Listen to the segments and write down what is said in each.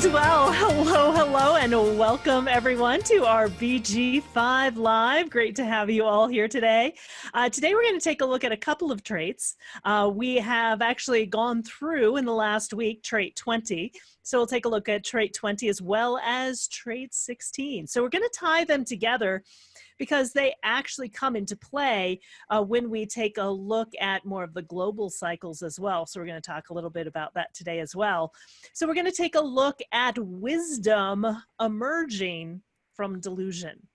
right, well, hello, and welcome everyone to our BG5 Live. Great to have you all here today. Today we're going to take a look at a couple of traits. We have actually gone through in the last week trait 20. So we'll take a look at trait 20 as well as trait 16. So we're going to tie them together because they actually come into play when we take a look at more of the global cycles as well. So we're going to talk a little bit about that today as well. So we're going to take a look at wisdom emerging from delusion.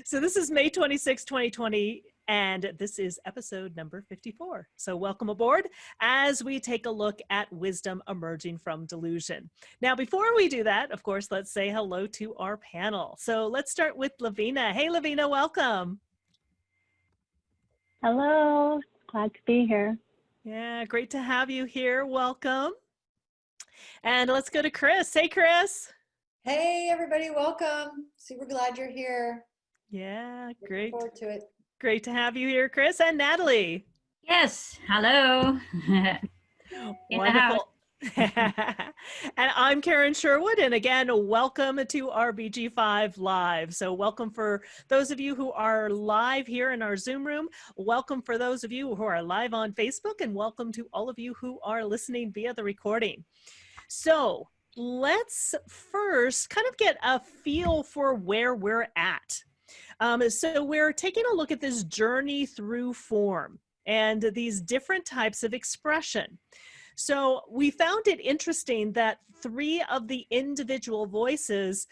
So this is May 26, 2020, and this is episode number 54. So welcome aboard as we take a look at wisdom emerging from delusion. Now, before we do that, of course, let's say hello to our panel. So let's start with Lavina. Hey, Lavina, welcome. Hello, glad to be here. Yeah, great to have you here. Welcome. And let's go to Chris. Hey, Chris. Hey, everybody, welcome. Super glad you're here. Yeah, great. Looking forward to it. Great to have you here, Chris. And Natalie. Yes, hello. Wonderful. And I'm Karen Sherwood, and again, welcome to our BG5 Live. So welcome for those of you who are live here in our Zoom room. Welcome for those of you who are live on Facebook, and welcome to all of you who are listening via the recording. So let's first kind of get a feel for where we're at. So we're taking a look at this journey through form and these different types of expression. So we found it interesting that 3 of the individual voices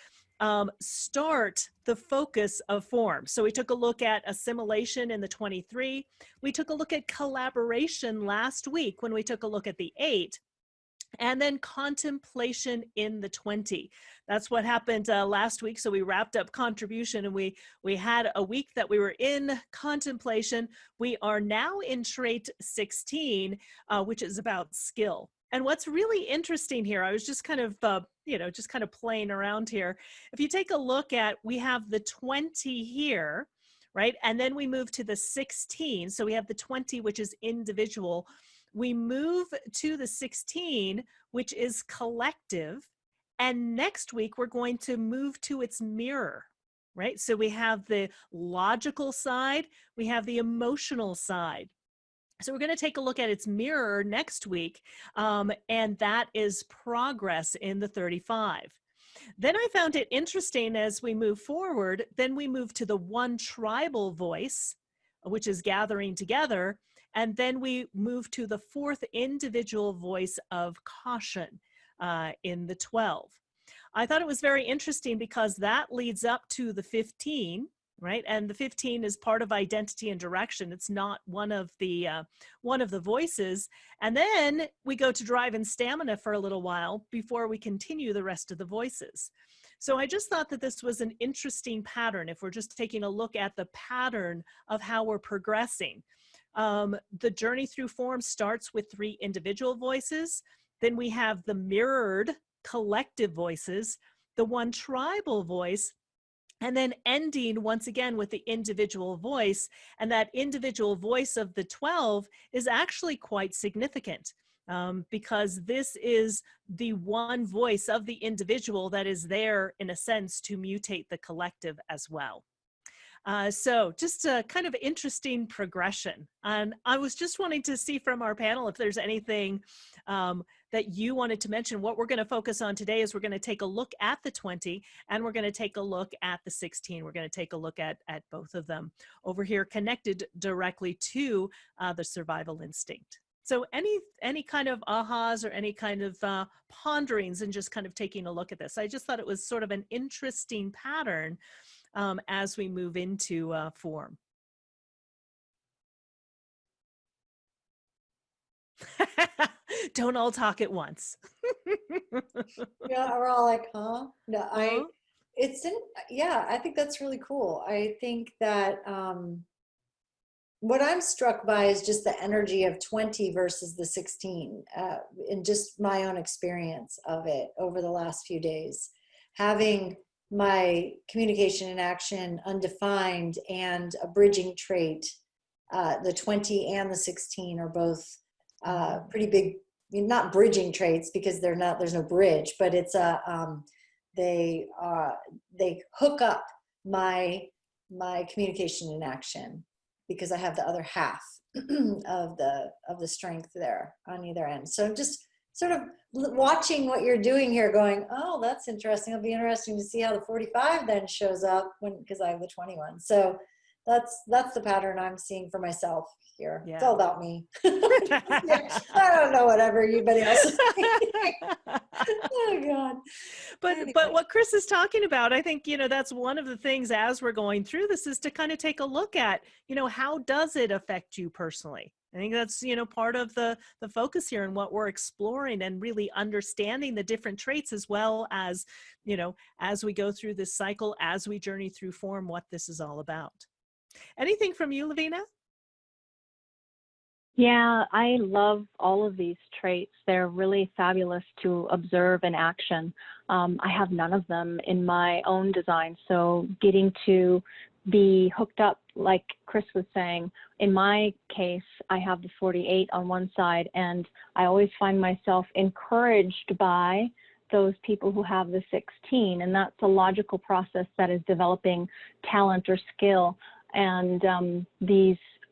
start the focus of form. So we took a look at assimilation in the 23. We took a look at collaboration last week when we took a look at the 8. And then contemplation in the 20. That's what happened last week. So we wrapped up contribution, and we had a week that we were in contemplation. We are now in trait 16, which is about skill. And what's really interesting here, I was just kind of, just kind of playing around here. If you take a look at, we have the 20 here, right? And then we move to the 16. So we have the 20, which is individual. We move to the 16, which is collective. And next week, we're going to move to its mirror, right? So we have the logical side, we have the emotional side. So we're going to take a look at its mirror next week, and that is progress in the 35. Then I found it interesting as we move forward, then we move to the one tribal voice, which is gathering together. And then we move to the 4th individual voice of caution in the 12. I thought it was very interesting because that leads up to the 15, right? And the 15 is part of identity and direction. It's not one of the voices. And then we go to drive and stamina for a little while before we continue the rest of the voices. So I just thought that this was an interesting pattern if we're just taking a look at the pattern of how we're progressing. The journey through form starts with 3 individual voices. Then we have the mirrored collective voices, the one tribal voice, and then ending once again with the individual voice. And that individual voice of the 12 is actually quite significant because this is the one voice of the individual that is there in a sense to mutate the collective as well. So just a kind of interesting progression. And I was just wanting to see from our panel if there's anything that you wanted to mention. What we're going to focus on today is we're going to take a look at the 20 and we're going to take a look at the 16. We're going to take a look at both of them over here connected directly to the survival instinct. So any kind of ahas or any kind of ponderings and just kind of taking a look at this. I just thought it was sort of an interesting pattern as we move into form. Don't all talk at once. Yeah, we're all like, huh? No, I think that's really cool. I think that what I'm struck by is just the energy of 20 versus the 16 in just my own experience of it over the last few days. Having my communication and action undefined and a bridging trait, the 20 and the 16 are both pretty big not bridging traits because there's no bridge, but it's they hook up my communication and action because I have the other half of the strength there on either end. So I'm just sort of watching what you're doing here going, oh, that's interesting. It'll be interesting to see how the 45 then shows up because I have the 21. So that's the pattern I'm seeing for myself here. Yeah. It's all about me. I don't know what everybody else is thinking. Oh God. But Anyway. what Chris is talking about, I think, that's one of the things as we're going through this is to kind of take a look at, how does it affect you personally? I think that's, part of the focus here and what we're exploring and really understanding the different traits as well as, as we go through this cycle, as we journey through form, what this is all about. Anything from you, Lavina? Yeah, I love all of these traits. They're really fabulous to observe in action. I have none of them in my own design, so getting to be hooked up, like Chris was saying, in my case, I have the 48 on one side, and I always find myself encouraged by those people who have the 16, and that's a logical process that is developing talent or skill. And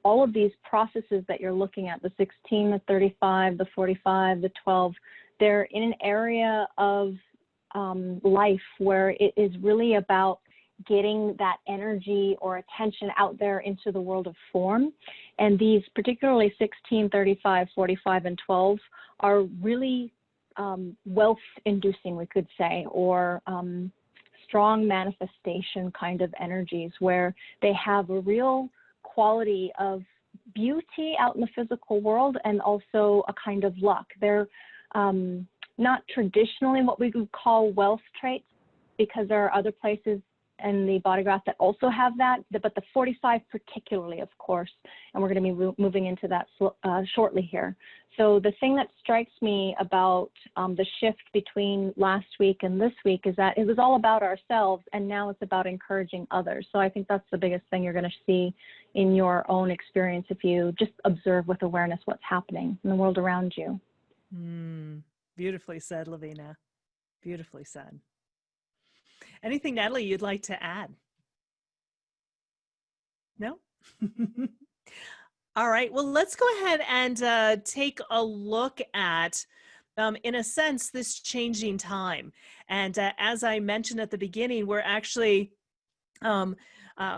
all of these processes that you're looking at, the 16, the 35, the 45, the 12, they're in an area of life where it is really about getting that energy or attention out there into the world of form. And these particularly 16, 35, 45, and 12 are really wealth-inducing, we could say, or strong manifestation kind of energies where they have a real quality of beauty out in the physical world and also a kind of luck. They're not traditionally what we would call wealth traits because there are other places in the body graph that also have that, but the 45 particularly, of course, and we're going to be moving into that shortly here. So the thing that strikes me about the shift between last week and this week is that it was all about ourselves, and now it's about encouraging others. So I think that's the biggest thing you're going to see in your own experience if you just observe with awareness what's happening in the world around you. Beautifully said, Lavina. Beautifully said. Anything, Natalie, you'd like to add? No? All right. Well, let's go ahead and take a look at, in a sense, this changing time. And as I mentioned at the beginning, we're actually,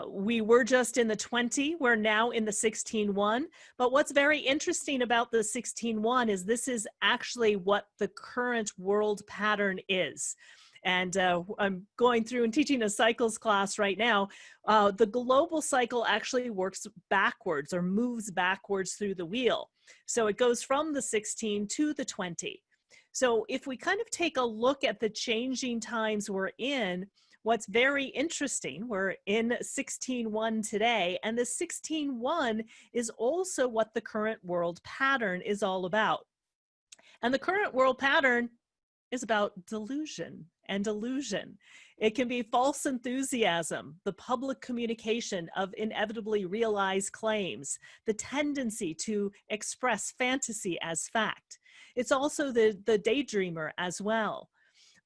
we were just in the 20, we're now in the 16-1. But what's very interesting about the 16-1 is this is actually what the current world pattern is. And I'm going through and teaching a cycles class right now. The global cycle actually works backwards or moves backwards through the wheel. So it goes from the 16 to the 20. So if we kind of take a look at the changing times we're in, what's very interesting, we're in 16-1 today, and the 16-1 is also what the current world pattern is all about. And the current world pattern is about delusion and illusion. It can be false enthusiasm, the public communication of inevitably realized claims, the tendency to express fantasy as fact. It's also the daydreamer as well.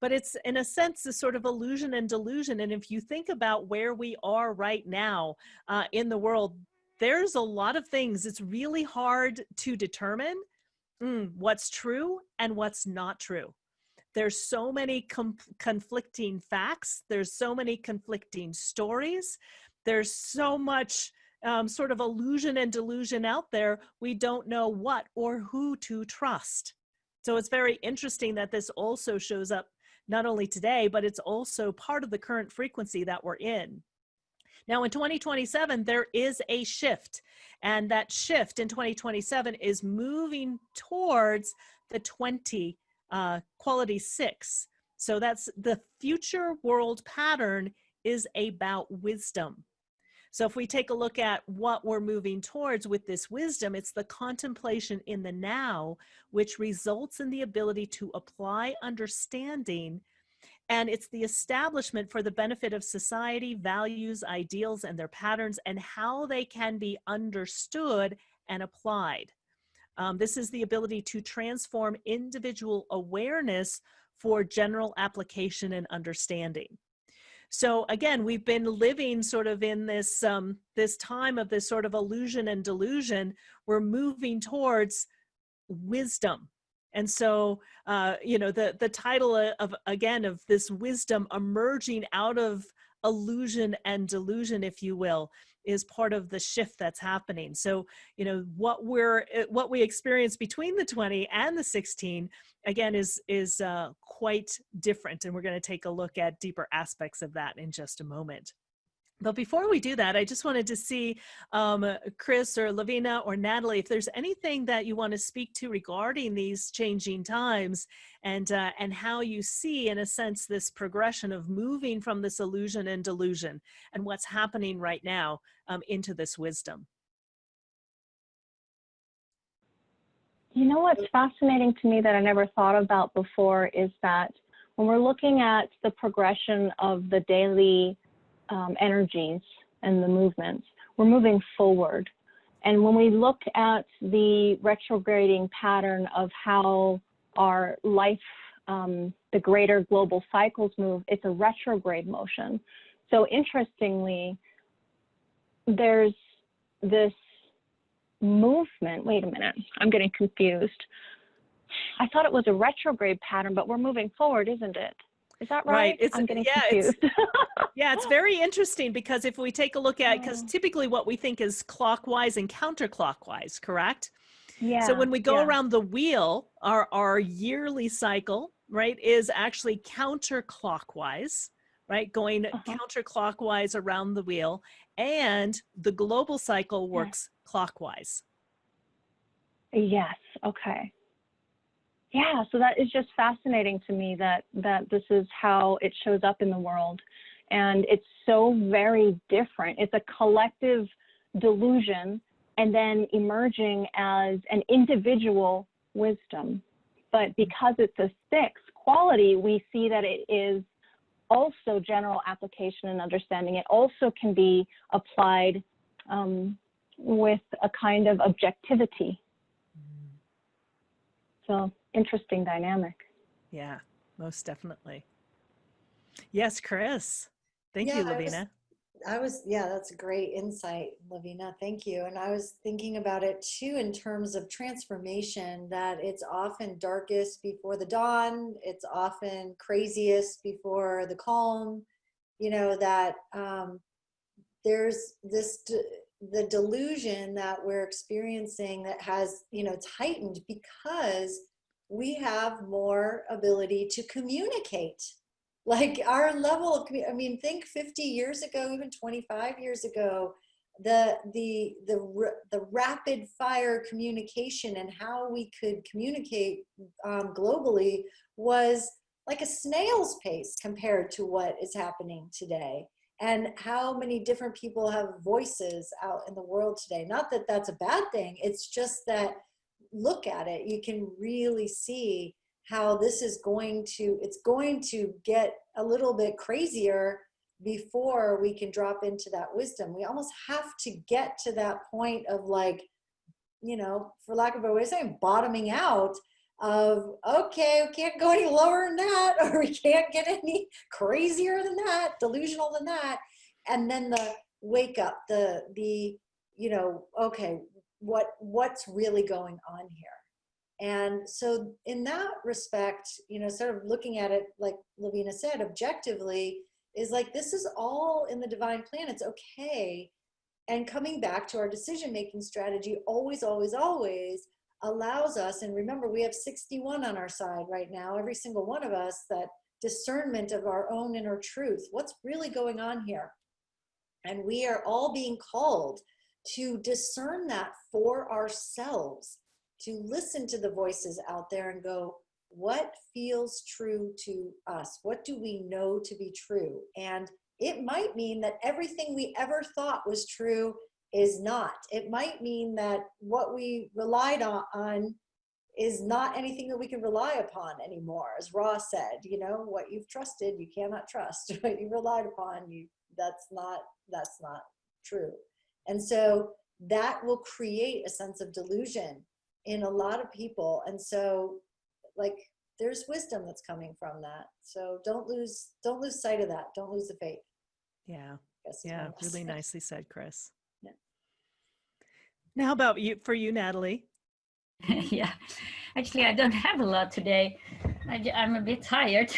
But it's, in a sense, this sort of illusion and delusion. And if you think about where we are right now in the world, there's a lot of things. It's really hard to determine what's true and what's not true. There's so many conflicting facts. There's so many conflicting stories. There's so much sort of illusion and delusion out there. We don't know what or who to trust. So it's very interesting that this also shows up not only today, but it's also part of the current frequency that we're in. Now in 2027, there is a shift, and that shift in 2027 is moving towards the 20 quality 6. So that's the future world pattern is about wisdom. So if we take a look at what we're moving towards with this wisdom, it's the contemplation in the now, which results in the ability to apply understanding. And it's the establishment for the benefit of society, values, ideals, and their patterns, and how they can be understood and applied. This is the ability to transform individual awareness for general application and understanding. So again, we've been living sort of in this this time of this sort of illusion and delusion. We're moving towards wisdom. And so, you know, the title of, again, of this wisdom emerging out of illusion and delusion, if you will, is part of the shift that's happening. So, you know, what we experience between the 20 and the 16, again, is quite different. And we're going to take a look at deeper aspects of that in just a moment. But before we do that, I just wanted to see, Chris or Lavina or Natalie, if there's anything that you want to speak to regarding these changing times and how you see, in a sense, this progression of moving from this illusion and delusion and what's happening right now into this wisdom. You know what's fascinating to me that I never thought about before is that when we're looking at the progression of the daily energies and the movements, we're moving forward. And when we look at the retrograding pattern of how our life, the greater global cycles move, it's a retrograde motion. So interestingly, there's this movement. Wait a minute, I'm getting confused. I thought it was a retrograde pattern, but we're moving forward, isn't it? Is that right? I'm getting confused. Yeah, it's very interesting because if we take a look at, because typically what we think is clockwise and counterclockwise, correct? Yeah. So when we go around the wheel, our yearly cycle, right, is actually counterclockwise, right? Going counterclockwise around the wheel, and the global cycle works clockwise. Yes. Okay. Yeah, so that is just fascinating to me that this is how it shows up in the world. And it's so very different. It's a collective delusion and then emerging as an individual wisdom. But because it's a sixth quality, we see that it is also general application and understanding. It also can be applied with a kind of objectivity. So interesting dynamic. Yeah, most definitely. Yes, Chris. Thank you, Lavina. Yeah, that's a great insight, Lavina. Thank you. And I was thinking about it too in terms of transformation, that it's often darkest before the dawn. It's often craziest before the calm, you know, that there's the delusion that we're experiencing that has, you know, it's heightened because we have more ability to communicate. Like our level of, I mean, think 50 years ago, even 25 years ago, the rapid fire communication and how we could communicate globally was like a snail's pace compared to what is happening today. And how many different people have voices out in the world today. Not that that's a bad thing. It's just that look at it, you can really see how this is it's going to get a little bit crazier before we can drop into that wisdom. We almost have to get to that point of, like, you know, for lack of a way of saying, bottoming out of, okay, we can't go any lower than that, or we can't get any crazier than that, delusional than that. And then the wake up, the you know, okay, what's really going on here? And so in that respect, you know, sort of looking at it, like Lavina said, objectively, is like, this is all in the divine plan. It's okay. And coming back to our decision-making strategy, always, always, always allows us, and remember, we have 61 on our side right now, every single one of us, that discernment of our own inner truth. What's really going on here? And we are all being called to discern that for ourselves, to listen to the voices out there and go, what feels true to us? What do we know to be true? And it might mean that everything we ever thought was true is not. It might mean that what we relied on is not anything that we can rely upon anymore. As Ra said, you know, what you've trusted, you cannot trust. What you relied upon, that's not true. And so that will create a sense of delusion. in a lot of people. And so like there's wisdom that's coming from that. So don't lose sight of that. Don't lose the faith. Yeah. Guess is Yeah. my Really message. nicely said, Chris. Yeah. Now, how about you, for you, Natalie? Yeah, actually, I don't have a lot today. I'm a bit tired.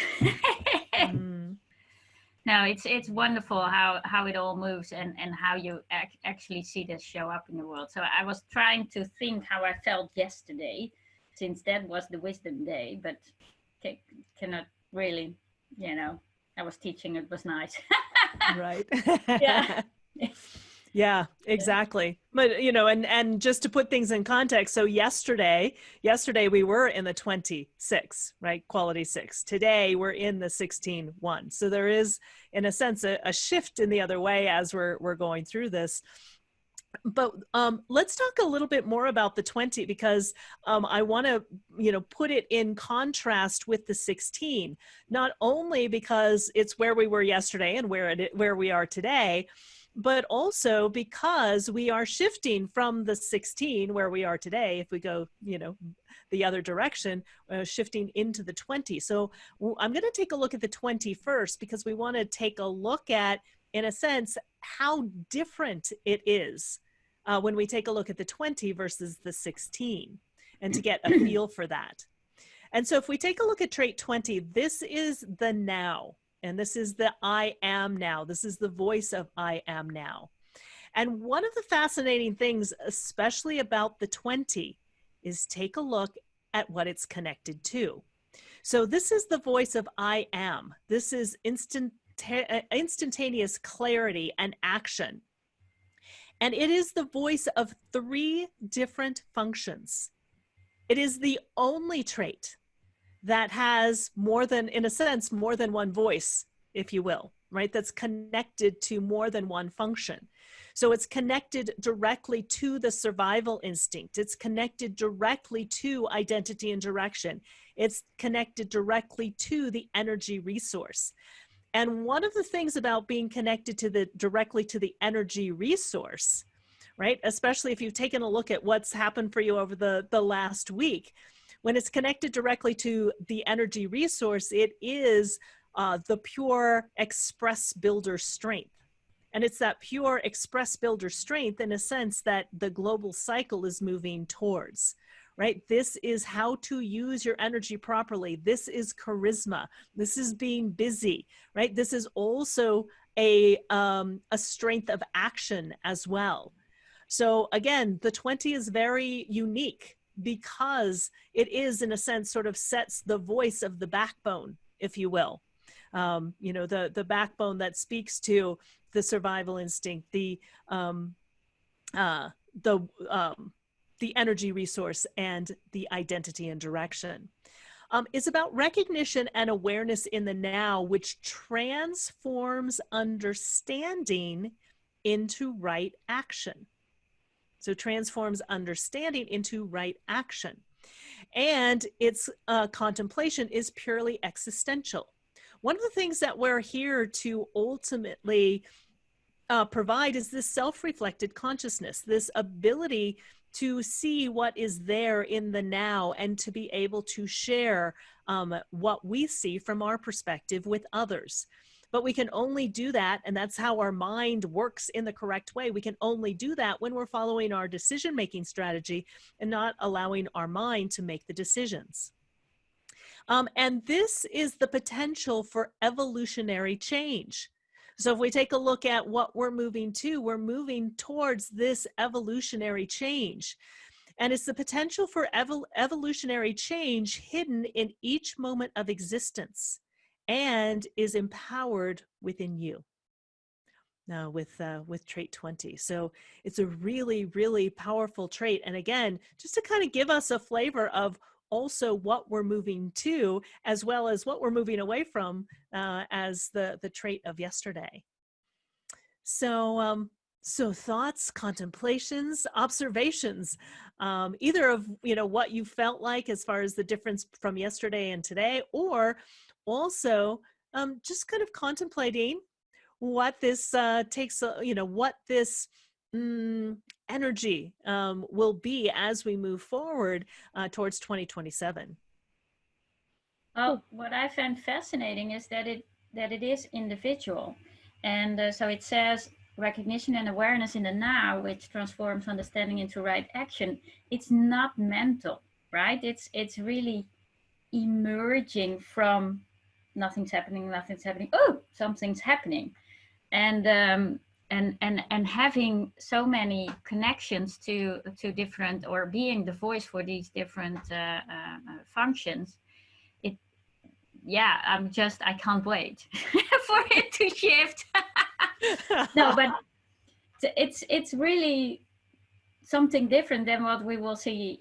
Mm, No, it's wonderful how it all moves and how you actually see this show up in the world. So I was trying to think how I felt yesterday, since that was the wisdom day, but cannot really, I was teaching, it was nice. right. Yeah. Yeah, exactly. But and just to put things in context, so yesterday we were in the 26, right? Quality 6. Today we're in the 16-1. So there is, in a sense, a shift in the other way as we're going through this. But let's talk a little bit more about the 20, because I want to put it in contrast with the 16, not only because it's where we were yesterday and where we are today, but also because we are shifting from the 16 where we are today. If we go the other direction, shifting into the 20. So I'm going to take a look at the 20 first, because we want to take a look at, in a sense, how different it is when we take a look at the 20 versus the 16, and to get a feel for that. And so if we take a look at trait 20, this is the now, and this is the I am now. This is the voice of I am now. And one of the fascinating things, especially about the 20, is take a look at what it's connected to. So this is the voice of I am. This is instantaneous clarity and action. And it is the voice of 3 different functions. It is the only trait that has more than, in a sense, more than one voice, if you will, right? That's connected to more than one function. So it's connected directly to the survival instinct. It's connected directly to identity and direction. It's connected directly to the energy resource. And one of the things about being connected to directly to the energy resource, right, especially if you've taken a look at what's happened for you over the last week, when it's connected directly to the energy resource, it is the pure express builder strength. And it's that pure express builder strength, in a sense, that the global cycle is moving towards. Right? This is how to use your energy properly. This is charisma. This is being busy, right? This is also a strength of action as well. So again, the 20 is very unique, because it is, in a sense, sort of sets the voice of the backbone, if you will. The backbone that speaks to the survival instinct, the energy resource, and the identity and direction. It's about recognition and awareness in the now, which transforms understanding into right action. So transforms understanding into right action. And its contemplation is purely existential. One of the things that we're here to ultimately provide is this self-reflected consciousness, this ability to see what is there in the now, and to be able to share what we see from our perspective with others. But we can only do that, and that's how our mind works in the correct way. We can only do that when we're following our decision-making strategy and not allowing our mind to make the decisions. And this is the potential for evolutionary change. So if we take a look at what we're moving to, we're moving towards this evolutionary change. And it's the potential for evolutionary change hidden in each moment of existence, and is empowered within you. Now with trait 20. So it's a really, really powerful trait. And again, just to kind of give us a flavor of also what we're moving to, as well as what we're moving away from, as the trait of yesterday. So so thoughts, contemplations, observations, either of what you felt like as far as the difference from yesterday and today, or also just kind of contemplating what this takes, what this energy will be as we move forward towards 2027? Well, what I found fascinating is that it is individual, and so it says recognition and awareness in the now, which transforms understanding into right action. It's not mental, right? It's really emerging from nothing's happening, nothing's happening. Oh, something's happening, and having so many connections to different, or being the voice for these different functions. Yeah, I can't wait for it to shift. No, but it's really something different than what we will see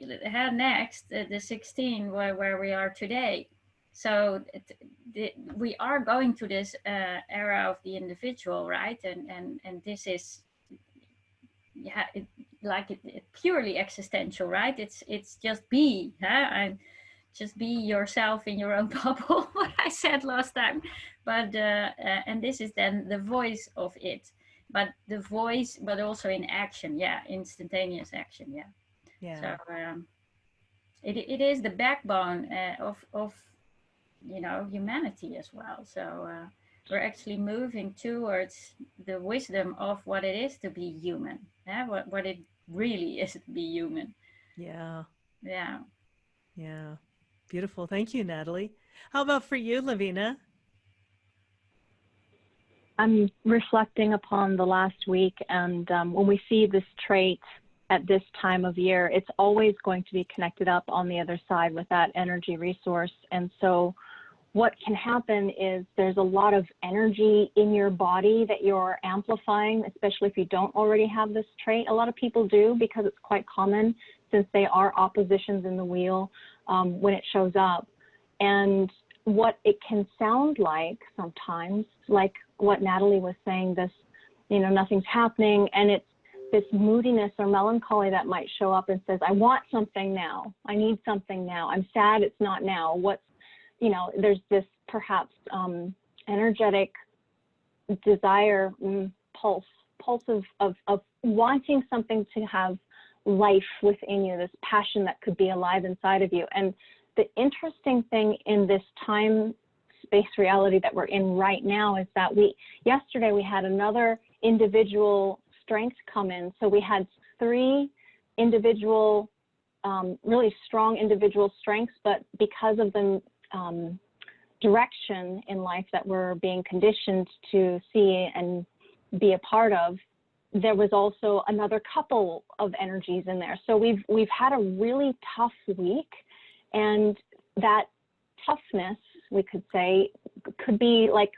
next, the 16, where we are today. So we are going to this era of the individual, right? And this is, yeah, purely existential, right? It's just be, huh? Just be yourself in your own bubble, what I said last time. But and this is then the voice of it, but the voice, but also in action, yeah, instantaneous action, yeah. Yeah. So it is the backbone of humanity as well. So we're actually moving towards the wisdom of what it is to be human, yeah, what it really is to be human. Yeah. Yeah. Yeah. Beautiful. Thank you, Natalie. How about for you, Lavina? I'm reflecting upon the last week, and when we see this trait at this time of year, it's always going to be connected up on the other side with that energy resource. And so what can happen is there's a lot of energy in your body that you're amplifying, especially if you don't already have this trait. A lot of people do, because it's quite common, since they are oppositions in the wheel when it shows up. And what it can sound like sometimes, like what Natalie was saying, this, nothing's happening, and it's this moodiness or melancholy that might show up and says, I want something now. I need something now. I'm sad it's not now. There's this perhaps energetic desire, pulse of wanting something to have life within you, this passion that could be alive inside of you. And the interesting thing in this time space reality that we're in right now is that yesterday we had another individual strength come in. So we had 3 individual, really strong individual strengths, but because of the direction in life that we're being conditioned to see and be a part of, there was also another couple of energies in there. So we've had a really tough week, and that toughness, we could say, could be like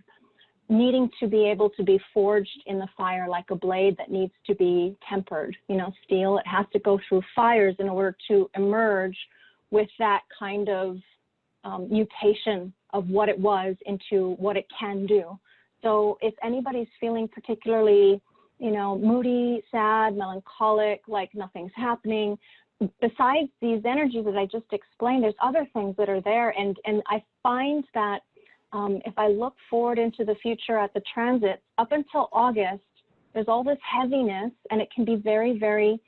needing to be able to be forged in the fire, like a blade that needs to be tempered. Steel, it has to go through fires in order to emerge with that kind of mutation of what it was into what it can do. So if anybody's feeling particularly, moody, sad, melancholic, like nothing's happening, besides these energies that I just explained, there's other things that are there. And I find that if I look forward into the future at the transits, up until August, there's all this heaviness, and it can be very, very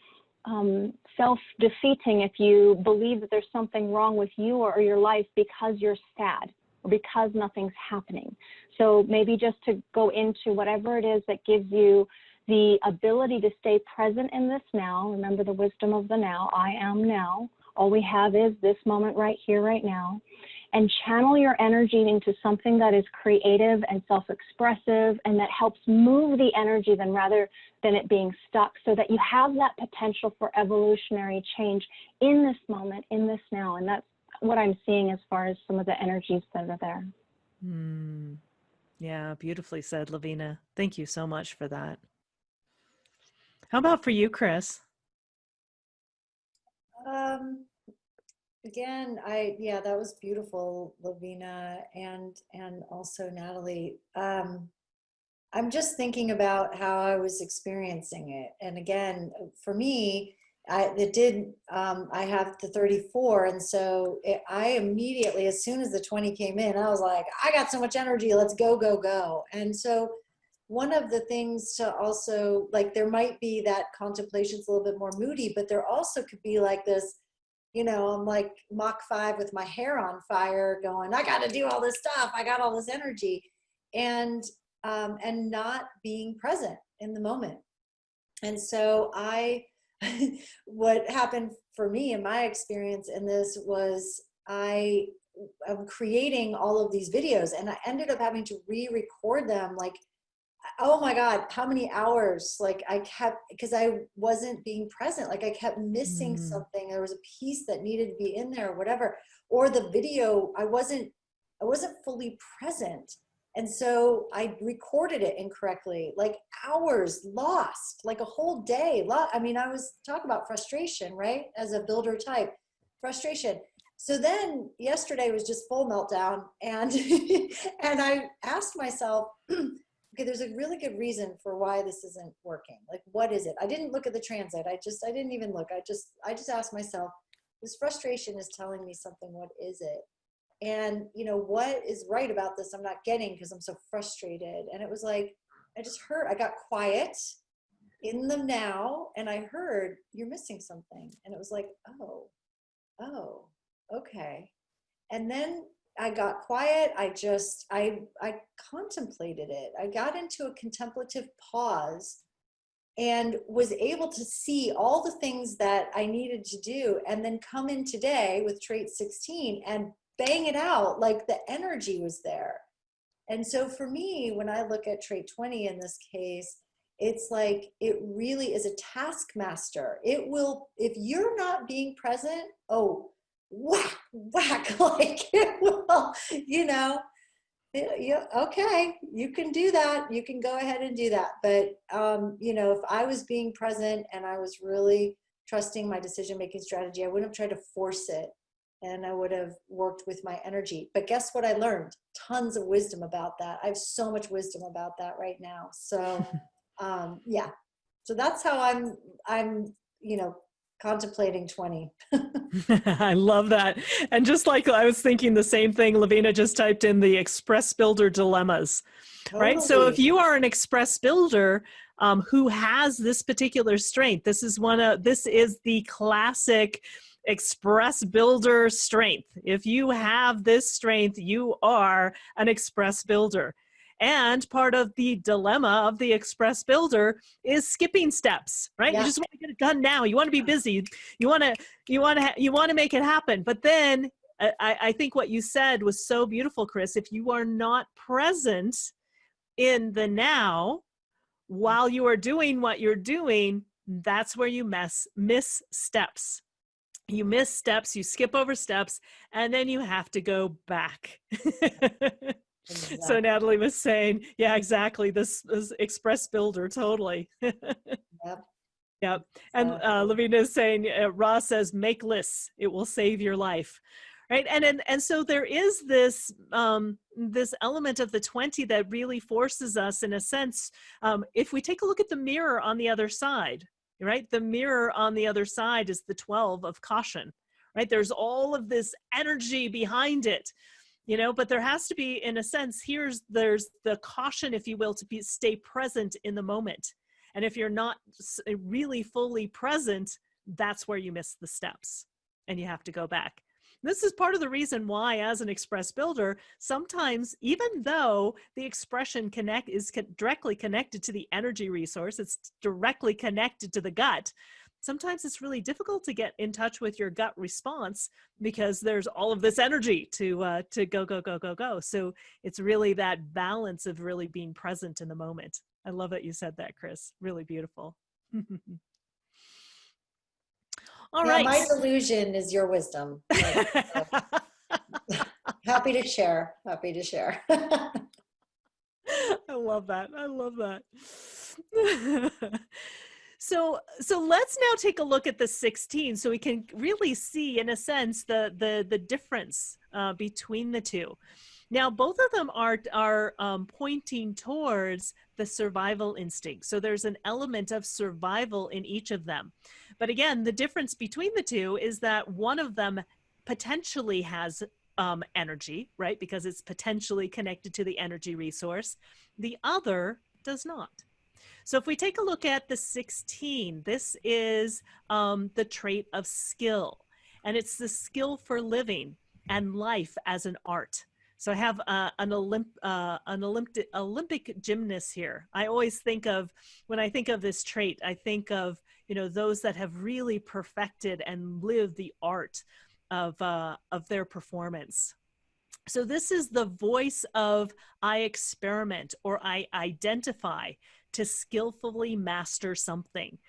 self-defeating if you believe that there's something wrong with you or your life because you're sad or because nothing's happening. So maybe just to go into whatever it is that gives you the ability to stay present in this now. Remember the wisdom of the now. I am now. All we have is this moment right here, right now. And channel your energy into something that is creative and self-expressive and that helps move the energy rather than it being stuck, so that you have that potential for evolutionary change in this moment, in this now. And that's what I'm seeing as far as some of the energies that are there. Yeah, beautifully said, Lavina. Thank you so much for that. How about for you, Chris? Again, that was beautiful, Lavina, and also Natalie. I'm just thinking about how I was experiencing it. And again, for me, I have the 34. And so I immediately, as soon as the 20 came in, I was like, I got so much energy, let's go, go, go. And so one of the things to also, like, there might be that contemplation's a little bit more moody, but there also could be like this, you know, I'm like Mach 5 with my hair on fire going, I got to do all this stuff. I got all this energy, and not being present in the moment. And so what happened for me in my experience in this was I'm creating all of these videos, and I ended up having to re-record them, like, oh my God, how many hours? Like, I kept, because I wasn't being present. Like, I kept missing something. There was a piece that needed to be in there or whatever, or the video, I wasn't fully present. And so I recorded it incorrectly, like hours lost, like a whole day. I mean, I was talking about frustration, right? As a builder type, frustration. So then yesterday was just full meltdown. And, and I asked myself, okay, there's a really good reason for why this isn't working. Like, what is it? I didn't look at the translate. I didn't even look. I just asked myself, this frustration is telling me something. What is it? And, you know, what is right about this? I'm not getting, because I'm so frustrated. And it was like, I got quiet in the now, and I heard, you're missing something. And it was like, oh, okay. And then I got quiet. I contemplated it. I got into a contemplative pause and was able to see all the things that I needed to do, and then come in today with trait 16 and bang it out. Like, the energy was there. And so for me, when I look at trait 20 in this case, it's like, it really is a taskmaster. It will, if you're not being present, oh, whack, whack, like, it will, you know, yeah, okay, you can do that. You can go ahead and do that. But, you know, if I was being present and I was really trusting my decision-making strategy, I wouldn't have tried to force it, and I would have worked with my energy. But guess what I learned? Tons of wisdom about that. I have so much wisdom about that right now. So, yeah. So that's how I'm, you know, contemplating 20. I love that. And just like I was thinking the same thing, Lavina just typed in the express builder dilemmas, Totally. right? So if you are an express builder who has this particular strength, this is the classic express builder strength. If you have this strength, you are an express builder. And part of the dilemma of the express builder is skipping steps, right? Yeah. You just want to get it done now. You want to be busy. You want to make it happen. But then I think what you said was so beautiful, Chris. If you are not present in the now while you are doing what you're doing, that's where you miss steps. You miss steps, you skip over steps, and then you have to go back. Exactly. So Natalie was saying, yeah, exactly. This is express builder, totally. Yep. Yep. And Lavina is saying, Ross says, make lists. It will save your life. Right. And so there is this this element of the 20 that really forces us, in a sense, if we take a look at the mirror on the other side, right? The mirror on the other side is the 12 of caution, right? There's all of this energy behind it, you know, but there has to be, in a sense, there's the caution, if you will, to stay present in the moment. And if you're not really fully present, that's where you miss the steps and you have to go back. This is part of the reason why, as an express builder, sometimes, even though the expression is directly connected to the energy resource, it's directly connected to the gut, sometimes it's really difficult to get in touch with your gut response because there's all of this energy to go. So it's really that balance of really being present in the moment. I love that you said that, Chris. Really beautiful. All right. My delusion is your wisdom. Happy to share. Happy to share. I love that. I love that. So let's now take a look at the 16, so we can really see, in a sense, the difference between the two. Now, both of them are pointing towards the survival instinct. So there's an element of survival in each of them. But again, the difference between the two is that one of them potentially has energy, right? Because it's potentially connected to the energy resource. The other does not. So if we take a look at the 16, this is the trait of skill, and it's the skill for living and life as an art. So I have an Olympic gymnast here. I always think of, when I think of this trait, I think of, you know, those that have really perfected and lived the art of their performance. So this is the voice of I experiment or I identify to skillfully master something.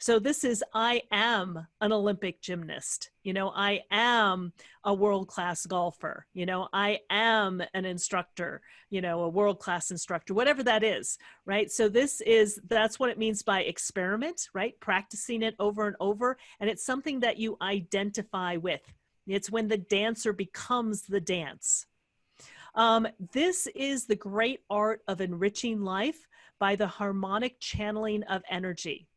So this is, I am an Olympic gymnast. You know, I am a world-class golfer. You know, I am an instructor, you know, a world-class instructor, whatever that is, right? So that's what it means by experiment, right? Practicing it over and over. And it's something that you identify with. It's when the dancer becomes the dance. This is the great art of enriching life by the harmonic channeling of energy.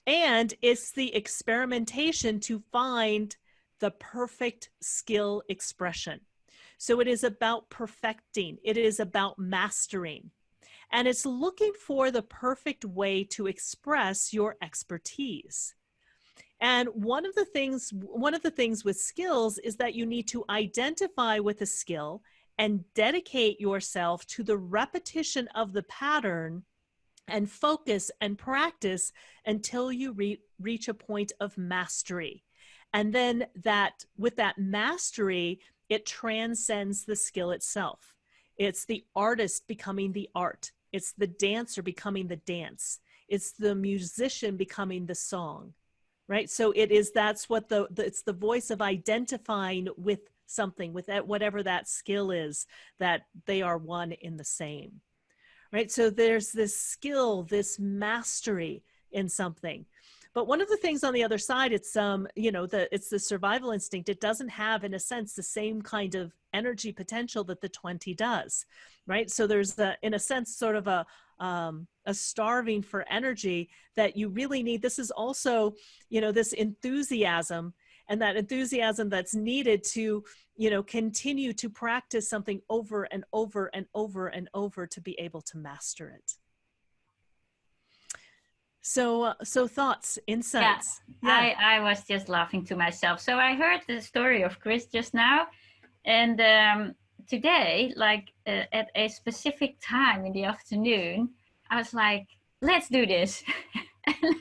And it's the experimentation to find the perfect skill expression. So it is about perfecting, it is about mastering, and it's looking for the perfect way to express your expertise. And one of the things with skills is that you need to identify with a skill and dedicate yourself to the repetition of the pattern and focus and practice until you reach a point of mastery. And then with that mastery, it transcends the skill itself. It's the artist becoming the art. It's the dancer becoming the dance. It's the musician becoming the song. Right. So it's the voice of identifying with something, with that, whatever that skill is, that they are one in the same. Right. So there's this skill, this mastery in something. But one of the things on the other side, it's it's the survival instinct. It doesn't have, in a sense, the same kind of energy potential that the 20 does, right? So there's in a sense, sort of a starving for energy that you really need. This is also, this enthusiasm, and that enthusiasm that's needed to, continue to practice something over and over and over and over to be able to master it. So thoughts, insights. Yeah. I was just laughing to myself. So I heard the story of Chris just now, and today, like at a specific time in the afternoon, I was like, let's do this. And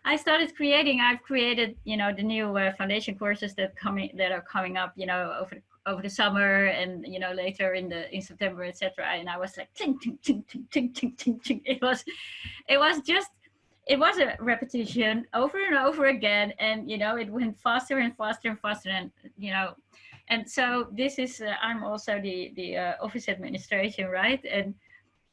I've created, the new foundation courses that are coming up, over the summer, and later in September, etc. And I was like, ting, ting, ting, ting, ting, ting, ting, ting. It was a repetition over and over again, and it went faster and faster and faster, and so this is I'm also the office administration, right? And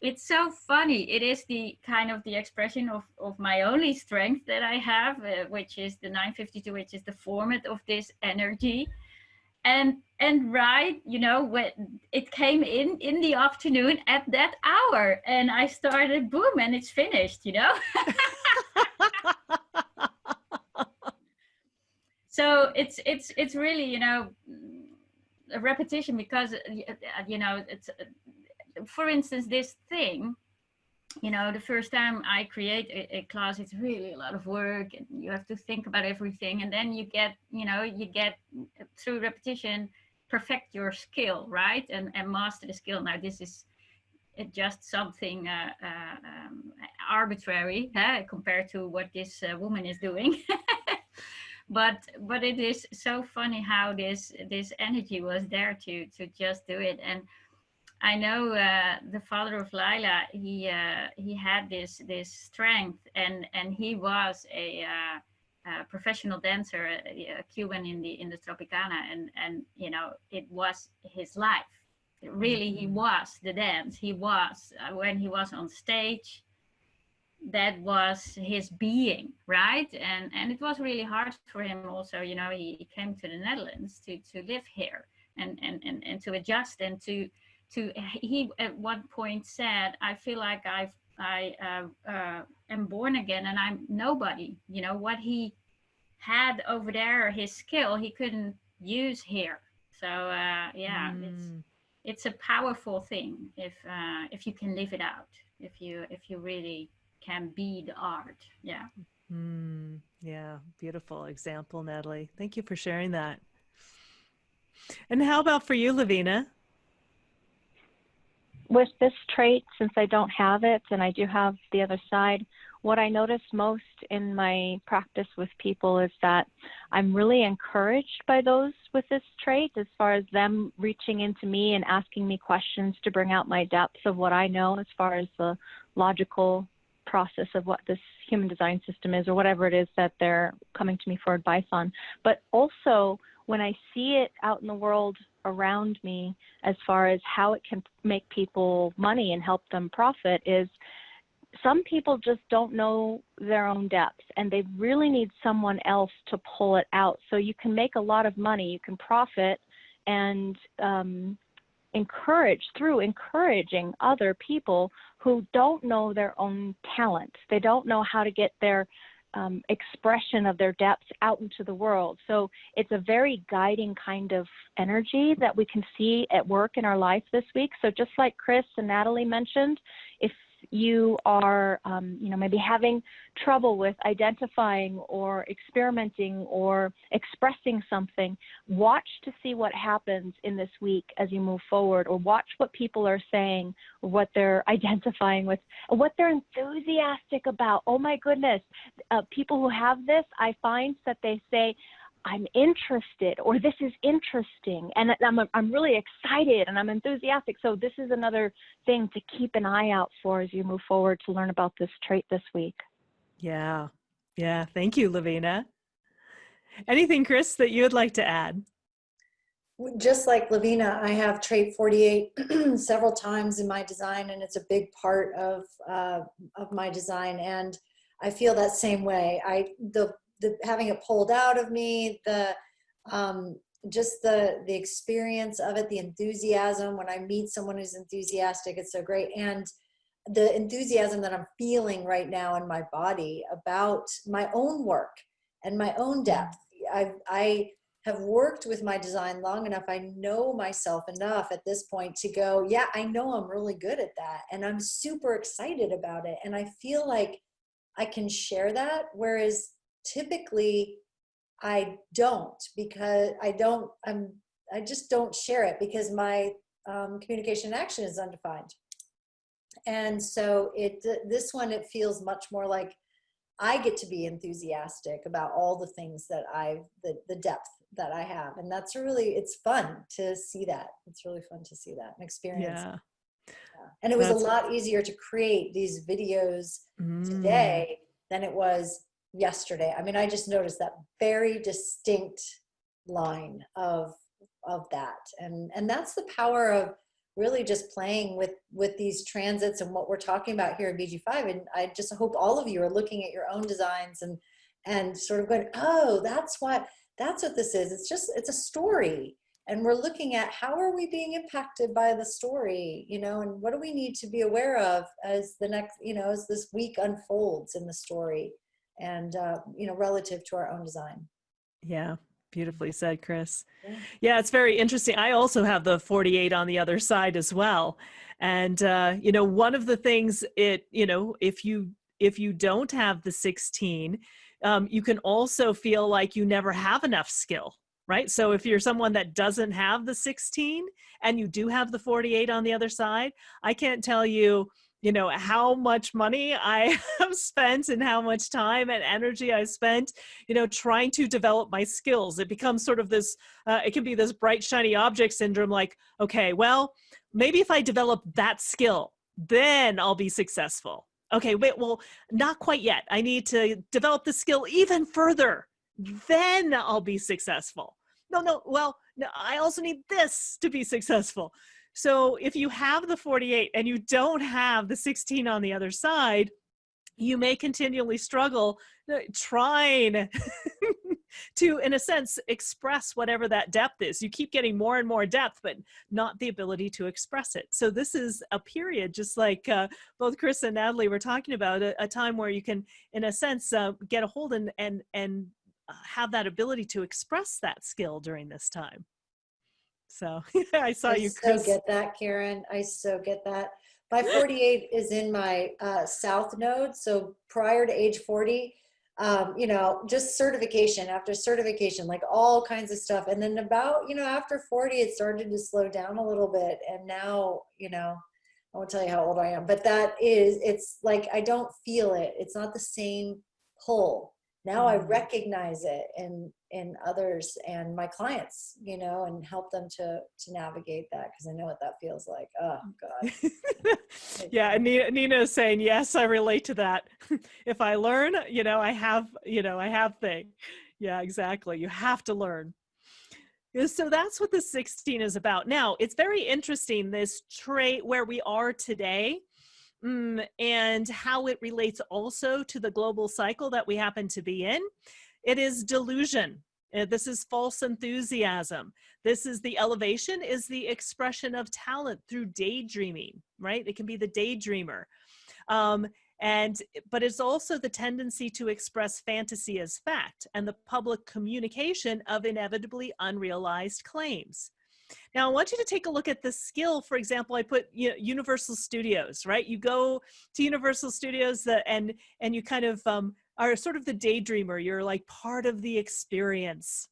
it's so funny. It is the kind of the expression of my only strength that I have, which is the 952, which is the format of this energy. And right, when it came in the afternoon at that hour, and I started, boom, and it's finished, So it's really, a repetition, because it's, for instance, this thing, the first time I create a class, it's really a lot of work, and you have to think about everything, and then you get through repetition, perfect your skill, right, and master the skill. Now this is just something arbitrary compared to what this woman is doing. but it is so funny how this energy was there to just do it. And I know the father of Lila, he had this strength, and he was a professional dancer, a Cuban in the Tropicana, and it was his life. Really, he was the dance. He was when he was on stage, that was his being, right? And it was really hard for him also. He came to the Netherlands to live here and to adjust, and to he at one point said, I feel like I am born again, and I'm nobody. What he had over there, his skill, he couldn't use here. So it's a powerful thing if you can live it out, if you really can be the art. Yeah. Yeah, beautiful example, Natalie. Thank you for sharing that. And how about for you, Lavina? With this trait, since I don't have it and I do have the other side, what I notice most in my practice with people is that I'm really encouraged by those with this trait, as far as them reaching into me and asking me questions to bring out my depth of what I know as far as the logical process of what this human design system is, or whatever it is that they're coming to me for advice on. But also, when I see it out in the world around me, as far as how it can make people money and help them profit, is some people just don't know their own depths, and they really need someone else to pull it out. So you can make a lot of money, you can profit, and through encouraging other people who don't know their own talents. They don't know how to get their expression of their depths out into the world. So it's a very guiding kind of energy that we can see at work in our life this week. So just like Chris and Natalie mentioned, if you are, maybe having trouble with identifying or experimenting or expressing something, watch to see what happens in this week as you move forward, or watch what people are saying, or what they're identifying with, or what they're enthusiastic about. Oh my goodness, people who have this, I find that they say, I'm interested, or this is interesting, and I'm really excited and I'm enthusiastic. So this is another thing to keep an eye out for as you move forward to learn about this trait this week. Yeah. Thank you, Lavina. Anything, Chris, that you would like to add? Just like Lavina, I have trait 48 several times in my design, and it's a big part of my design. And I feel that same way. The having it pulled out of me, just the experience of it, the enthusiasm when I meet someone who's enthusiastic, it's so great. And the enthusiasm that I'm feeling right now in my body about my own work and my own depth. I have worked with my design long enough. I know myself enough at this point to go, yeah, I know I'm really good at that. And I'm super excited about it. And I feel like I can share that. Whereas typically I don't, because I just don't share it because my communication action is undefined. And so this one, it feels much more like I get to be enthusiastic about all the things that the depth that I have. And that's it's fun to see that. It's really fun to see that and experience. Yeah. And it was a lot easier to create these videos today than it was yesterday. I mean, I just noticed that very distinct line of that. And that's the power of really just playing with these transits and what we're talking about here in BG5. And I just hope all of you are looking at your own designs and sort of going, oh, that's what this is. It's a story. And we're looking at how are we being impacted by the story, and what do we need to be aware of as the next, as this week unfolds in the story and, relative to our own design. Yeah. Beautifully said, Chris. Yeah, it's very interesting. I also have the 48 on the other side as well. And, one of the things if you don't have the 16, you can also feel like you never have enough skill, right? So if you're someone that doesn't have the 16 and you do have the 48 on the other side, I can't tell you, how much money I have spent and how much time and energy I spent, trying to develop my skills. It becomes sort of this, it can be this bright, shiny object syndrome, like, okay, well, maybe if I develop that skill, then I'll be successful. Okay, wait, well, not quite yet. I need to develop the skill even further. Then I'll be successful. No, I also need this to be successful. So if you have the 48 and you don't have the 16 on the other side, you may continually struggle trying to, in a sense, express whatever that depth is. You keep getting more and more depth, but not the ability to express it. So this is a period, just like both Chris and Natalie were talking about, a time where you can, in a sense, get a hold and have that ability to express that skill during this time. So I saw I you, so Chris. get that, Karen. I so get that. My 48 is in my South node. So prior to age 40, you know, just certification after certification, like all kinds of stuff. And then about, you know, after 40, it started to slow down a little bit. And now, you know, I won't tell you how old I am, but it's like, I don't feel it. It's not the same pull. Now I recognize it in others and my clients, you know, and help them to navigate that, because I know what that feels like. Oh God. Yeah, and Nina is saying, yes, I relate to that. If I learn, you know, I have thing. Yeah, exactly. You have to learn. So that's what the 16 is about. Now, it's very interesting, this trait where we are today, and how it relates also to the global cycle that we happen to be in. It is delusion. This is false enthusiasm. This is the elevation, is the expression of talent through daydreaming, right? It can be the daydreamer. But it's also the tendency to express fantasy as fact and the public communication of inevitably unrealized claims. Now, I want you to take a look at the skill. For example, I put, you know, Universal Studios, right? You go to Universal Studios and you kind of are sort of the daydreamer. You're like part of the experience,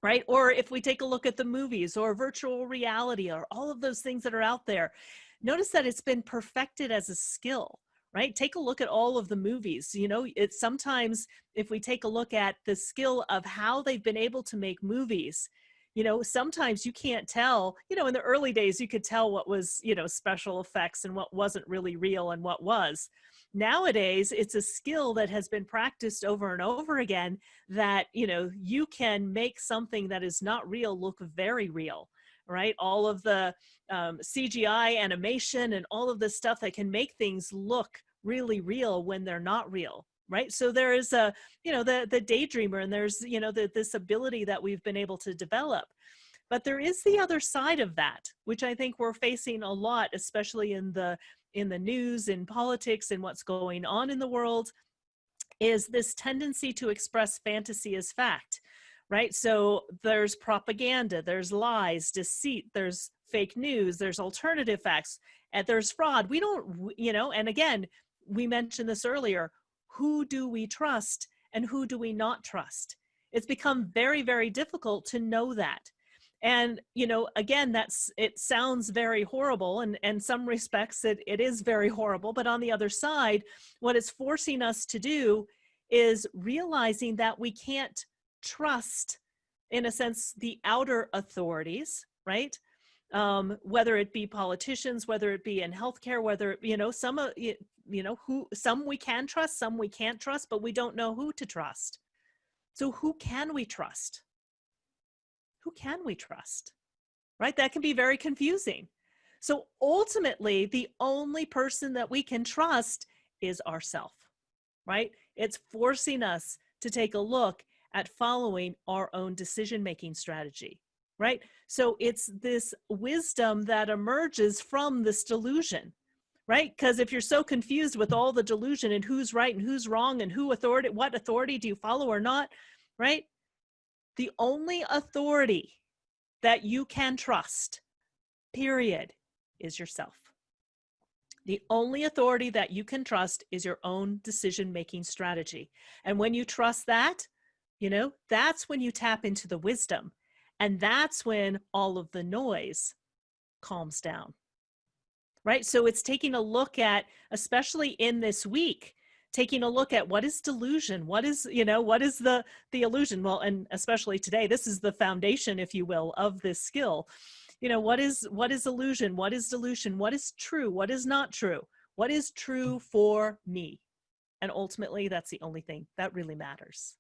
right? Or if we take a look at the movies or virtual reality or all of those things that are out there, notice that it's been perfected as a skill, right? Take a look at all of the movies. You know, it's sometimes, if we take a look at the skill of how they've been able to make movies, you know, sometimes you can't tell, you know, in the early days, you could tell what was, you know, special effects and what wasn't really real and what was. Nowadays, it's a skill that has been practiced over and over again, that, you know, you can make something that is not real look very real, right? All of the CGI animation and all of the stuff that can make things look really real when they're not real. Right. So there is a, you know, the daydreamer, and there's, you know, this ability that we've been able to develop. But there is the other side of that, which I think we're facing a lot, especially in the news, in politics, and what's going on in the world, is this tendency to express fantasy as fact. Right. So there's propaganda, there's lies, deceit, there's fake news, there's alternative facts, and there's fraud. We don't, you know, and again, we mentioned this earlier. Who do we trust and who do we not trust? It's become very, very difficult to know that. And, you know, again, it sounds very horrible, and in some respects it is very horrible. But on the other side, what it's forcing us to do is realizing that we can't trust, in a sense, the outer authorities, right? Whether it be politicians, whether it be in healthcare, whether, you know, some we can trust, some we can't trust, but we don't know who to trust. So who can we trust? Who can we trust? Right? That can be very confusing. So ultimately, the only person that we can trust is ourselves, right? It's forcing us to take a look at following our own decision-making strategy, right? So it's this wisdom that emerges from this delusion, right? Because if you're so confused with all the delusion and who's right and who's wrong and what authority do you follow or not, right? The only authority that you can trust, period, is yourself. The only authority that you can trust is your own decision-making strategy. And when you trust that, you know, that's when you tap into the wisdom. And that's when all of the noise calms down. Right? So it's taking a look at, especially in this week, taking a look at what is delusion, what is, you know, what is the illusion? Well, and especially today, this is the foundation, if you will, of this skill. You know, what is illusion? What is delusion? What is true? What is not true? What is true for me? And ultimately, that's the only thing that really matters.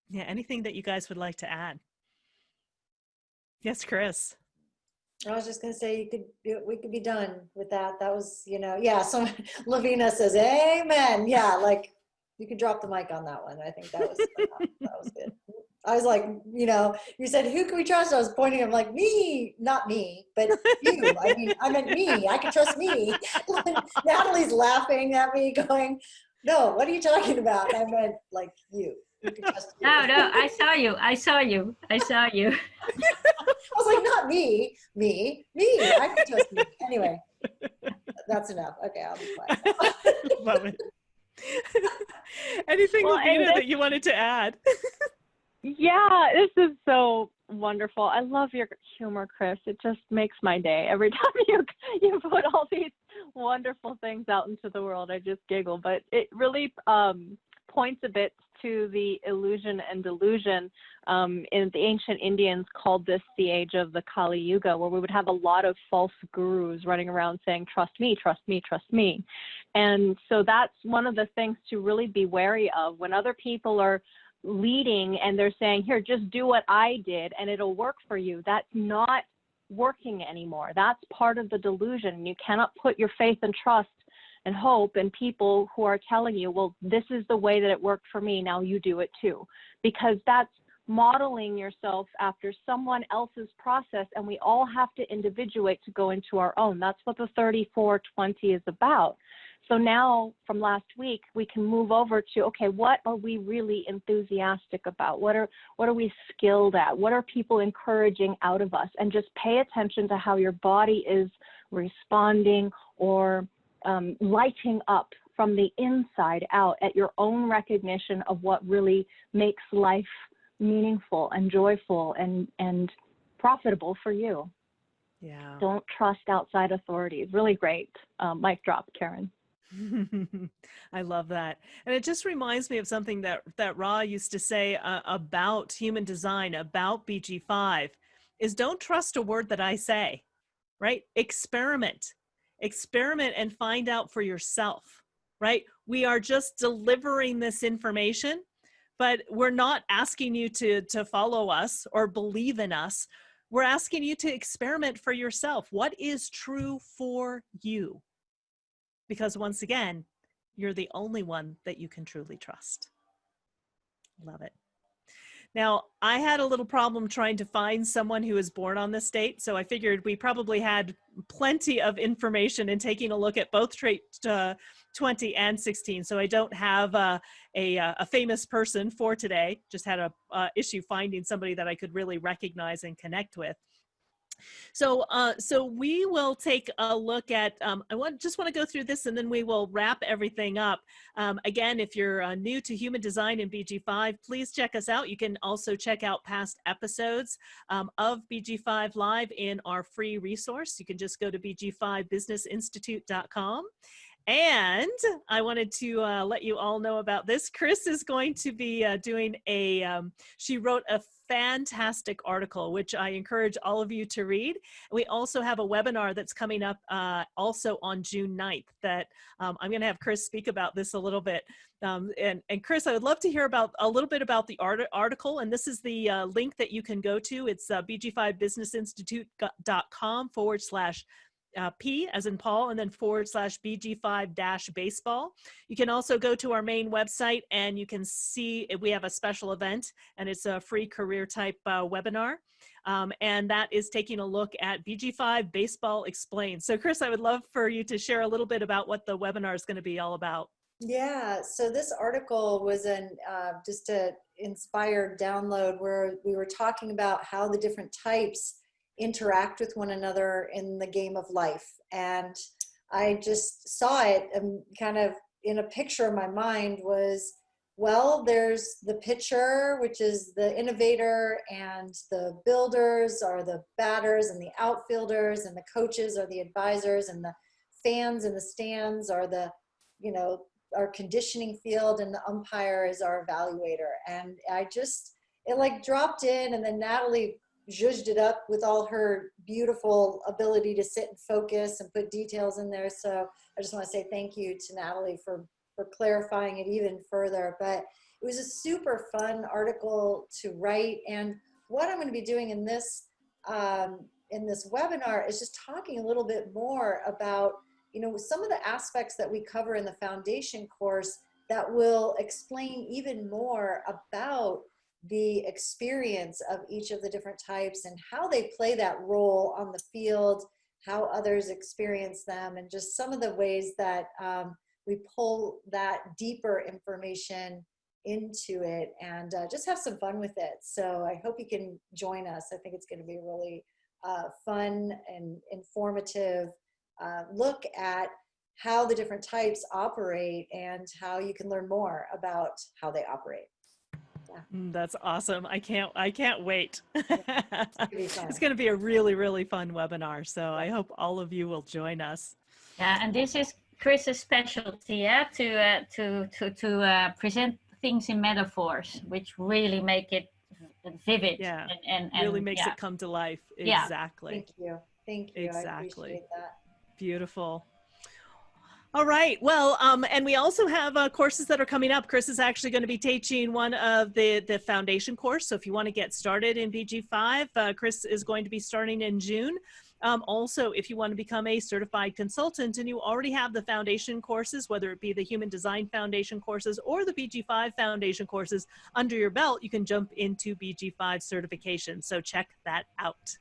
Yeah, anything that you guys would like to add? Yes, Chris. I was just going to say, we could be done with that. That was, you know, yeah. So Lavina says, amen. Yeah. Like, you could drop the mic on that one. I think that was good. I was like, you know, you said, who can we trust? I was pointing, I'm like, me, not me, but you. I mean, I meant me. I can trust me. Natalie's laughing at me going, no, what are you talking about? I meant like you. You can trust you. No, I saw you. not me. I can trust me. Anyway, that's enough. Okay, I'll be quiet now. Love it. Anything, Well, Lavina, that you wanted to add? Yeah, this is so wonderful. I love your humor, Chris. It just makes my day. Every time you put all these wonderful things out into the world, I just giggle. But it really points a bit to the illusion and delusion. In the ancient Indians called this the age of the Kali Yuga, where we would have a lot of false gurus running around saying, trust me, trust me, trust me. And so that's one of the things to really be wary of when other people are leading and they're saying, here, just do what I did and it'll work for you. That's not working anymore. That's part of the delusion. You cannot put your faith and trust and hope in people who are telling you, well, this is the way that it worked for me, now you do it too. Because that's modeling yourself after someone else's process, and we all have to individuate to go into our own. That's what the 34-20 is about. So now, from last week, we can move over to, okay, what are we really enthusiastic about? What are we skilled at? What are people encouraging out of us? And just pay attention to how your body is responding or lighting up from the inside out at your own recognition of what really makes life meaningful and joyful and profitable for you. Yeah. Don't trust outside authorities. Really great. Mic drop, Karen. I love that. And it just reminds me of something that Ra used to say about human design, about BG5, is don't trust a word that I say, right? Experiment and find out for yourself, right? We are just delivering this information, but we're not asking you to follow us or believe in us. We're asking you to experiment for yourself. What is true for you? Because once again, you're the only one that you can truly trust. Love it. Now, I had a little problem trying to find someone who was born on this date, so I figured we probably had plenty of information in taking a look at both trait 20 and 16. So I don't have a famous person for today, just had a issue finding somebody that I could really recognize and connect with. So, so we will take a look at, just want to go through this and then we will wrap everything up. Again, if you're new to human design in BG5, please check us out. You can also check out past episodes of BG5 Live in our free resource. You can just go to bg5businessinstitute.com. And I wanted to let you all know about this. Chris is going to be doing she wrote a fantastic article, which I encourage all of you to read. We also have a webinar that's coming up also on June 9th that I'm going to have Chris speak about this a little bit. And Chris, I would love to hear about a little bit about the article. And this is the link that you can go to. It's bg5businessinstitute.com /P as in Paul, and then /BG5-baseball. You can also go to our main website and you can see we have a special event and it's a free career type webinar. And that is taking a look at BG5 Baseball Explained. So Chris, I would love for you to share a little bit about what the webinar is going to be all about. Yeah, so this article was just an inspired download where we were talking about how the different types interact with one another in the game of life. And I just saw it and kind of in a picture in my mind was, well, there's the pitcher, which is the innovator, and the builders are the batters, and the outfielders, and the coaches are the advisors, and the fans in the stands are the, you know, our conditioning field, and the umpire is our evaluator. And it like dropped in, and then Natalie zhuzhed it up with all her beautiful ability to sit and focus and put details in there. So I just want to say thank you to Natalie for clarifying it even further. But it was a super fun article to write. And what I'm going to be doing in this webinar is just talking a little bit more about, you know, some of the aspects that we cover in the foundation course that will explain even more about the experience of each of the different types and how they play that role on the field, how others experience them, and just some of the ways that we pull that deeper information into it and just have some fun with it. So I hope you can join us. I think it's going to be a really fun and informative look at how the different types operate and how you can learn more about how they operate. That's awesome. I can't wait. It's It's going to be a really, really fun webinar. So I hope all of you will join us. Yeah, and this is Chris's specialty, yeah, to present things in metaphors, which really make it vivid. Yeah, and really makes it come to life. Yeah. Exactly. Thank you. Exactly. I appreciate that. Beautiful. All right. Well, and we also have courses that are coming up. Chris is actually going to be teaching one of the foundation course. So if you want to get started in BG5, Chris is going to be starting in June. Also, if you want to become a certified consultant and you already have the foundation courses, whether it be the Human Design Foundation courses or the BG5 Foundation courses under your belt, you can jump into BG5 certification. So check that out.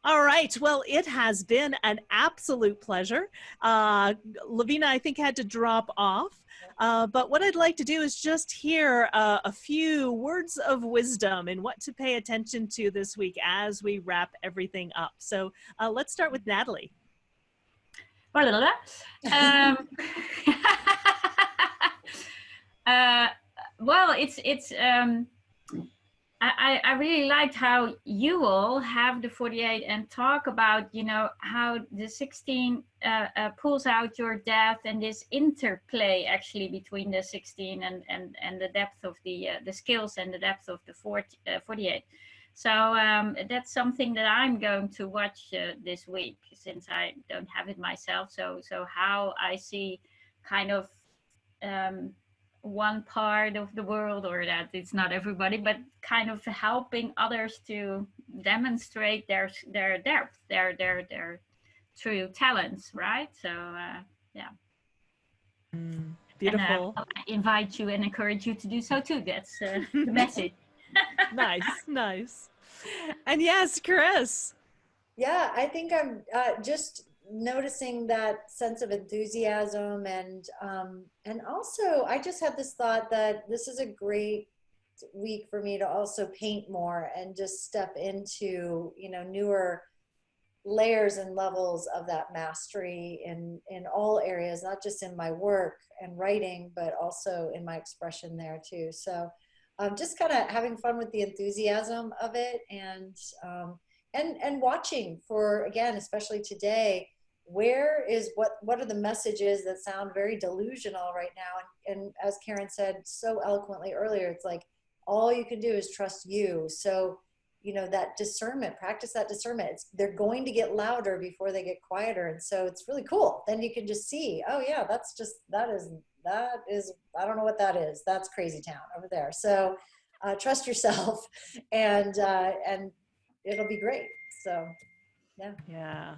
All right. Well, it has been an absolute pleasure. Lavina, I think, had to drop off. But what I'd like to do is just hear a few words of wisdom and what to pay attention to this week as we wrap everything up. So let's start with Natalie. Well, it's I really liked how you all have the 48 and talk about, you know, how the 16 pulls out your depth and this interplay actually between the 16 and the depth of the skills and the depth of the 48. So that's something that I'm going to watch this week, since I don't have it myself. So how I see kind of one part of the world, or that it's not everybody, but kind of helping others to demonstrate their depth, their true talents, right? So yeah. Beautiful. And, I invite you and encourage you to do so too. That's the message. Nice. And yes, Chris. Yeah, I think I'm just noticing that sense of enthusiasm, and also I just had this thought that this is a great week for me to also paint more and just step into, you know, newer layers and levels of that mastery in all areas, not just in my work and writing, but also in my expression there too. So just kind of having fun with the enthusiasm of it, and watching for, again, especially today, where is what are the messages that sound very delusional right now, and as Karen said so eloquently earlier, it's like all you can do is trust you. So, you know, that discernment, practice that discernment. They're going to get louder before they get quieter, and so it's really cool. Then you can just see, oh yeah, that is I don't know what that is. That's crazy town over there. So trust yourself, and it'll be great. So yeah.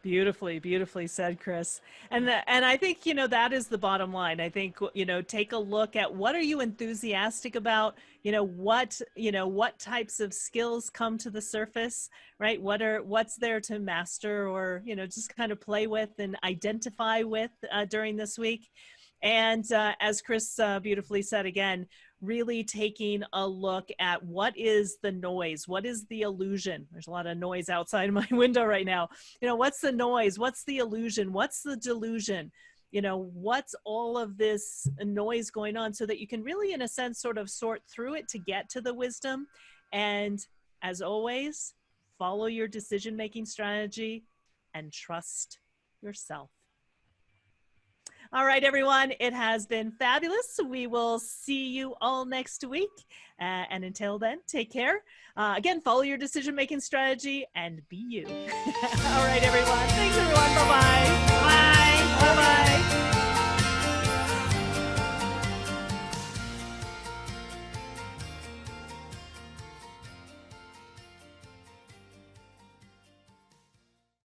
Beautifully said, Chris. And I think, you know, that is the bottom line. I think, you know, take a look at what are you enthusiastic about, what types of skills come to the surface, right? What's there to master, or, you know, just kind of play with and identify with during this week. And as Chris beautifully said again, really taking a look at what is the noise, what is the illusion. There's a lot of noise outside my window right now. You know, what's the noise? What's the illusion? What's the delusion? You know, what's all of this noise going on, so that you can really, in a sense, sort of sort through it to get to the wisdom. And as always, follow your decision-making strategy and trust yourself. All right, everyone, it has been fabulous. We will see you all next week. And until then, take care. Again, follow your decision-making strategy and be you. All right, everyone. Thanks, everyone. Bye-bye. Bye. Bye-bye.